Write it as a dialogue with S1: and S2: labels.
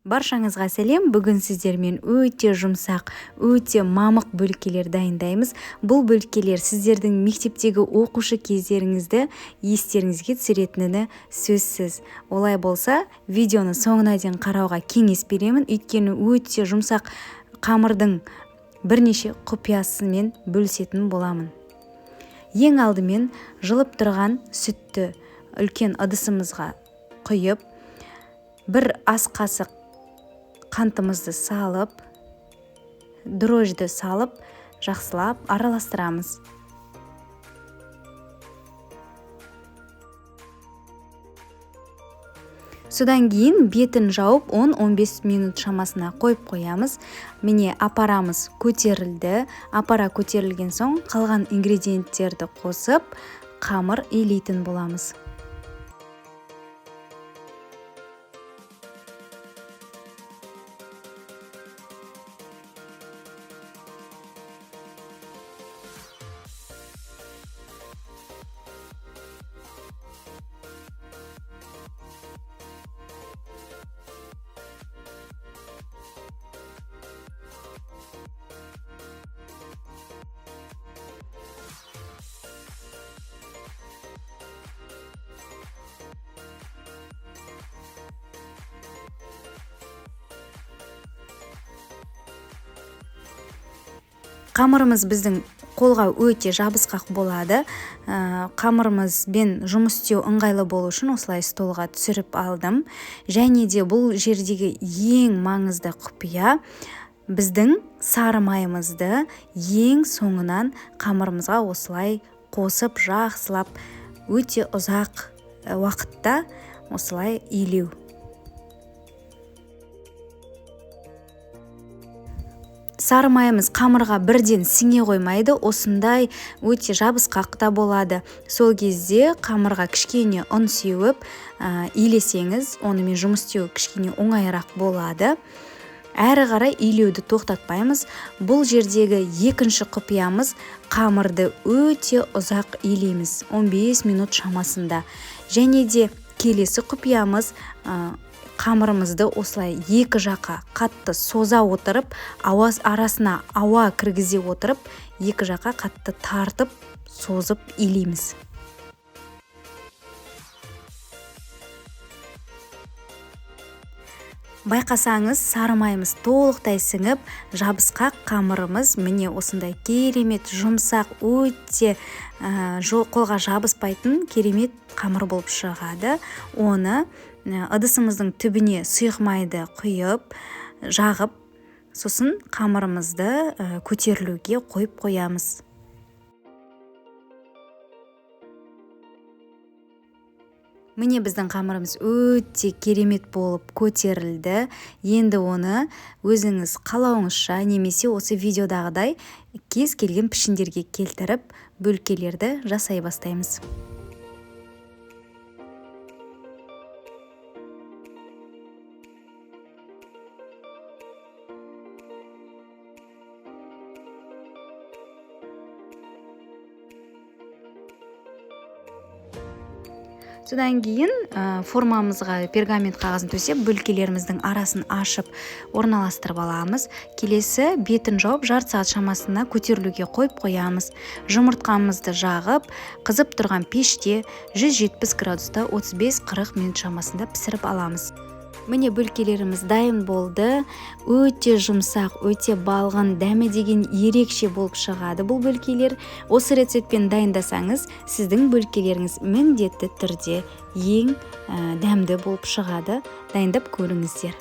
S1: Баршаңызға сәлем. Бүгін сіздермен өте жұмсақ, өте мамық бөлкелер дайындаймыз. Бұл бөлкелер сіздердің мектептегі оқушы кездеріңізді естеріңізге түсіретіні сөзсіз. Олай болса, видеоны соңына дейін қарауға кеңес беремін, өйткені өте жұмсақ қамырдың бірнеше құпиясымен бөлісетін боламын. Ең алдымен жылып тұрған сүтті үлкен ыдысымызға құйып, бір ас қасық қантымызды салып, дрожжды салып, жақсылап араластырамыз. Содан кейін бетін жауып 10-15 минут шамасына қойып қоямыз. Міне апарамыз көтерілді. Апара көтерілген соң қалған ингредиенттерді қосып, қамыр илейтін боламыз. Қамырымыз біздің қолға өте жабысқақ болады. Қамырымызбен жұмыс істеу ыңғайлы болу үшін осылай столға түсіріп алдым. Және де бұл жердегі ең маңызды құпия, біздің сары майымызды ең соңынан қамырымызға осылай қосып, жақсылап, өте ұзақ уақытта осылай илеу. Сары майымыз қамырға бірден сіңе қоймайды, осындай өте жабысқақ та болады. Сол кезде қамырға кішкене ұн сеуіп, илесеңіз, онымен жұмыс істеу кішкене оңайырақ болады. Әрі қарай илеуді тоқтатпаймыз. Бұл жердегі екінші құпиямыз, қамырды өте ұзақ илейміз, 15 минут шамасында. Және де келесі құпиямыз, қамырымызды осылай екі жаққа қатты соза отырып, арасына ауа кіргізе отырып, екі жаққа қатты тартып, созып илейміз. Байқасаңыз, сары майымыз толықтай сіңіп, жабысқақ қамырымыз міне осындай керемет, жұмсақ, өте қолға жабыспайтын керемет қамыр болып шығады. Оны ыдысымыздың түбіне сұйық майды құйып, жағып, сосын қамырымызды көтерілуге қойып қоямыз. Міне біздің қамырымыз өте керемет болып көтерілді. Енді оны өзіңіз қалауыңызша немесе осы видеодағыдай кез келген пішіндерге келтіріп, бөлкелерді жасай бастаймыз. Содан кейін формамызға пергамент қағазын төсеп, бөлкелеріміздің арасын ашып орналастырып аламыз. Келесі бетін жауып, жарты сағат шамасына көтерілуге қойып қоямыз. Жұмыртқамызды жағып, қызып тұрған пеште 170 градуста 35-40 минут шамасында пісіріп аламыз. Міне бөлкелеріміз дайын болды. Өте жұмсақ, өте балғын, дәмі деген ерекше болып шығады бұл бөлкелер. Осы рецептпен дайындасаңыз, сіздің бөлкелеріңіз міндетті түрде ең дәмді болып шығады. Дайындап көріңіздер.